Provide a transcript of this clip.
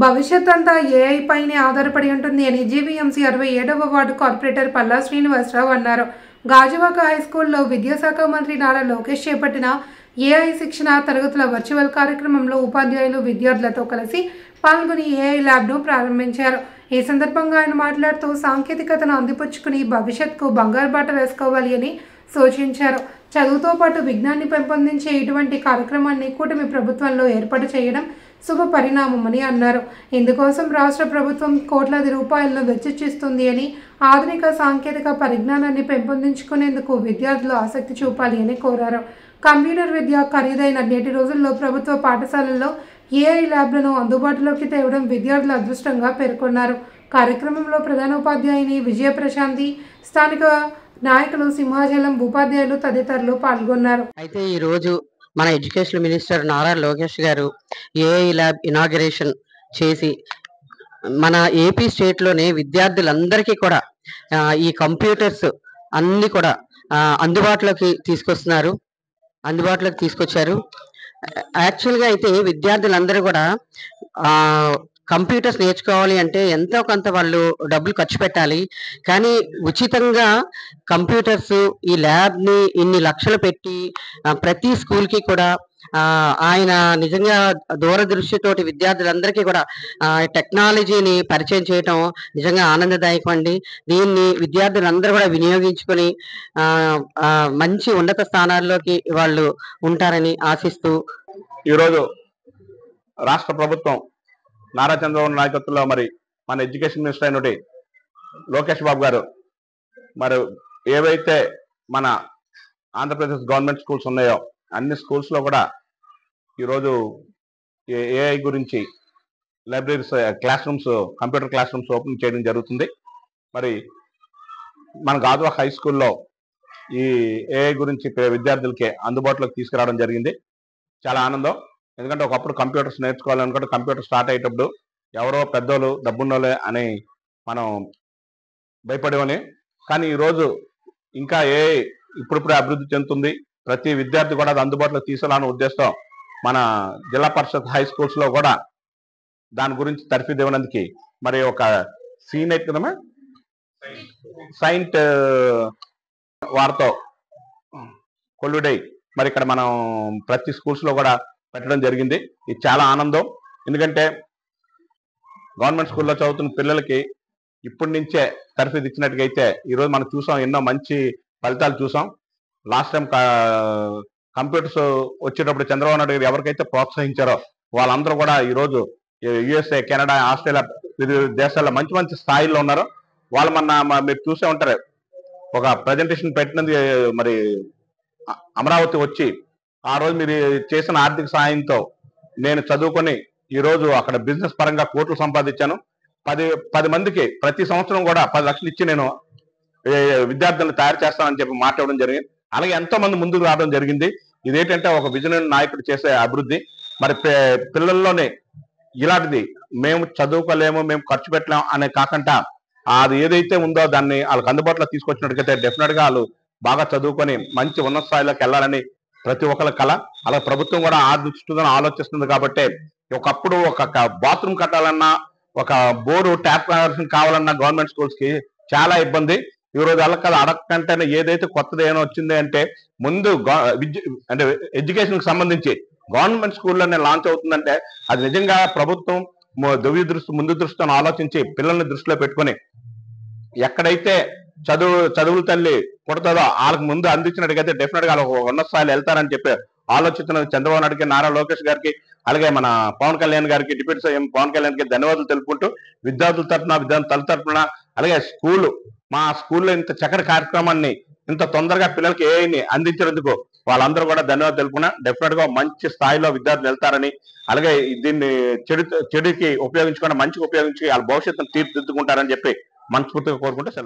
భవిష్యత్ అంతా ఏఐ పైనే ఆధారపడి ఉంటుంది అని జీవీఎంసీ 67వ వార్డు కార్పొరేటర్ పల్లా శ్రీనివాసరావు అన్నారు. గాజువాక హైస్కూల్లో విద్యాశాఖ మంత్రి నారా లోకేష్ చేపట్టిన ఏఐ శిక్షణ తరగతుల వర్చువల్ కార్యక్రమంలో ఉపాధ్యాయులు విద్యార్థులతో కలిసి పాల్గొని ఏఐ ల్యాబ్ను ప్రారంభించారు. ఈ సందర్భంగా ఆయన మాట్లాడుతూ సాంకేతికతను అందిపుచ్చుకుని భవిష్యత్తుకు బంగారు బాట వేసుకోవాలి అని సూచించారు. చదువుతో పాటు విజ్ఞానాన్ని పెంపొందించే ఇటువంటి కార్యక్రమాన్ని కూటమి ప్రభుత్వంలో ఏర్పాటు చేయడం శుభ పరిణామమని అన్నారు. ఇందుకోసం రాష్ట్ర ప్రభుత్వం కోట్లాది రూపాయలను వెచ్చిస్తుంది అని, ఆధునిక సాంకేతిక పరిజ్ఞానాన్ని పెంపొందించుకునేందుకు విద్యార్థులు ఆసక్తి చూపాలి అని కోరారు. కంప్యూటర్ విద్య ఖరీదైన నేటి రోజుల్లో ప్రభుత్వ పాఠశాలల్లో ఏఐ ల్యాబ్లను అందుబాటులోకి తేవడం విద్యార్థుల అదృష్టంగా పేర్కొన్నారు. కార్యక్రమంలో ప్రధానోపాధ్యాయుని విజయప్రశాంతి, స్థానిక నాయకులు సింహాచలం ఉపాధ్యాయులు తదితరులు పాల్గొన్నారు. అయితే ఈ రోజు మన ఎడ్యుకేషన్ మినిస్టర్ నారా లోకేష్ గారు ఏఐ ల్యాబ్ ఇనాగరేషన్ చేసి మన ఏపీ స్టేట్ లోనే విద్యార్థులందరికీ కూడా ఈ కంప్యూటర్స్ అన్ని కూడా అందుబాటులోకి తీసుకొచ్చారు. యాక్చువల్గా అయితే విద్యార్థులందరూ కూడా కంప్యూటర్స్ నేర్చుకోవాలి అంటే ఎంతో కొంత వాళ్ళు డబ్బులు ఖర్చు పెట్టాలి. కానీ ఉచితంగా కంప్యూటర్స్ ఈ ల్యాబ్ని ఇన్ని లక్షలు పెట్టి ప్రతి స్కూల్కి కూడా ఆయన నిజంగా దూరదృష్టితోటి విద్యార్థులందరికీ కూడా టెక్నాలజీని పరిచయం చేయటం నిజంగా ఆనందదాయకం అండి. దీన్ని విద్యార్థులందరూ కూడా వినియోగించుకొని మంచి ఉన్నత స్థానాల్లోకి వాళ్ళు ఉంటారని ఆశిస్తూ ఈరోజు రాష్ట్ర ప్రభుత్వం నారా చంద్రబాబు నాయకత్వంలో మరి మన ఎడ్యుకేషన్ మినిస్టర్ అయినటువంటి లోకేష్ బాబు గారు మరి ఏవైతే మన ఆంధ్రప్రదేశ్ గవర్నమెంట్ స్కూల్స్ ఉన్నాయో అన్ని స్కూల్స్లో కూడా ఈరోజు ఏఐ గురించి libraries, computer class rooms open చేయడం జరుగుతుంది. మరి మన గాజువాక హై స్కూల్లో ఈ ఏఐ గురించి విద్యార్థులకి అందుబాటులోకి తీసుకురావడం జరిగింది. చాలా ఆనందం. ఎందుకంటే ఒకప్పుడు కంప్యూటర్స్ నేర్చుకోవాలనుకుంటే కంప్యూటర్ స్టార్ట్ అయ్యేటప్పుడు ఎవరో పెద్దోళ్ళు డబ్బున్నోళ్ళే అని మనం భయపడేవని. కానీ ఈరోజు ఇంకా ఏఐ ఇప్పుడిప్పుడే అభివృద్ధి చెందుతుంది. ప్రతి విద్యార్థి కూడా అది అందుబాటులో తీసుకురావాలనే ఉద్దేశం మన జిల్లా పరిషత్ హై స్కూల్స్లో కూడా దాని గురించి తర్ఫీదు ఇవ్వడానికి మరి ఒక సైంట్ వారితో కొల్లుడై మరి ఇక్కడ మనం ప్రతి స్కూల్స్లో కూడా పెట్టడం జరిగింది. ఇది చాలా ఆనందం. ఎందుకంటే గవర్నమెంట్ స్కూల్లో చదువుతున్న పిల్లలకి ఇప్పటి నుంచే తర్ఫీదు ఇచ్చినట్టుగైతే ఈరోజు మనం చూసాం, ఎన్నో మంచి ఫలితాలు చూసాం. లాస్ట్ టైం కంప్యూటర్స్ వచ్చేటప్పుడు చంద్రబాబు నాయుడు గారు ఎవరికైతే ప్రోత్సహించారో వాళ్ళందరూ కూడా ఈరోజు యుఎస్ఏ, కెనడా, ఆస్ట్రేలియా వివిధ దేశాల్లో మంచి మంచి స్థాయిలో ఉన్నారు. వాళ్ళు మీరు చూసే ఉంటారు, ఒక ప్రజెంటేషన్ పెట్టినది మరి అమరావతి వచ్చి ఆ రోజు మీరు చేసిన ఆర్థిక సాయంతో నేను చదువుకొని ఈరోజు అక్కడ బిజినెస్ పరంగా కోట్లు సంపాదించాను. 10 మందికి ప్రతి సంవత్సరం కూడా 10 లక్షలు ఇచ్చి నేను విద్యార్థులను తయారు చేస్తానని చెప్పి మాట్లాడడం జరిగింది. అలాగే ఎంతో మంది ముందుకు రావడం జరిగింది. ఇదేంటంటే ఒక విజనరీ నాయకుడు చేసే అభివృద్ధి. మరి పిల్లల్లోనే ఇలాంటిది మేము చదువుకోలేము, మేము ఖర్చు పెట్టలేము అనే కాకుండా అది ఏదైతే ఉందో దాన్ని వాళ్ళకి అందుబాటులో తీసుకొచ్చినట్టుగైతే డెఫినెట్ గా వాళ్ళు బాగా చదువుకొని మంచి ఉన్నత స్థాయిలోకి వెళ్ళాలని ప్రతి ఒక్కరి కళ. అలా ప్రభుత్వం కూడా ఆ దృష్టితో ఆలోచిస్తుంది. కాబట్టి ఒకప్పుడు ఒక బాత్రూమ్ కట్టాలన్నా, ఒక బోరు ట్యాప్ కనెక్షన్ కావాలన్నా గవర్నమెంట్ స్కూల్స్ కి చాలా ఇబ్బంది. ఈరోజు అడగకంటేనే ఏదైతే కొత్తది ఏమైనా వచ్చింది అంటే ముందు అంటే ఎడ్యుకేషన్ కి సంబంధించి గవర్నమెంట్ స్కూల్లోనే లాంచ్ అవుతుందంటే అది నిజంగా ప్రభుత్వం ముందు దృష్టితో ఆలోచించి పిల్లల్ని దృష్టిలో పెట్టుకొని ఎక్కడైతే చదువుల తల్లి పుడతాదో వాళ్ళకి ముందు అందించినట్టుగైతే డెఫినెట్ గా ఉన్నత స్థాయిలో వెళ్తారని చెప్పి ఆలోచిస్తున్న చంద్రబాబు నాయుడుకి, నారా లోకేష్ గారికి, అలాగే మన పవన్ కళ్యాణ్ గారికి, డిప్యూటీ సీఎం పవన్ కళ్యాణ్ గారికి ధన్యవాదాలు తెలుపుకుంటూ విద్యార్థుల తరఫున, విద్యార్థుల తరఫున, అలాగే మా స్కూల్లో ఇంత చక్కటి కార్యక్రమాన్ని ఇంత తొందరగా పిల్లలకి ఏఐని అందించినందుకు వాళ్ళందరూ కూడా ధన్యవాదాలు తెలుపుకున్నా. డెఫినెట్ గా మంచి స్థాయిలో విద్యార్థులు వెళ్తారని, అలాగే దీన్ని చెడుకి ఉపయోగించుకుని మంచిగా ఉపయోగించి వాళ్ళ భవిష్యత్తును తీర్చిదిద్దుకుంటారని చెప్పి మనస్ఫూర్తిగా కోరుకుంటే సెలవు.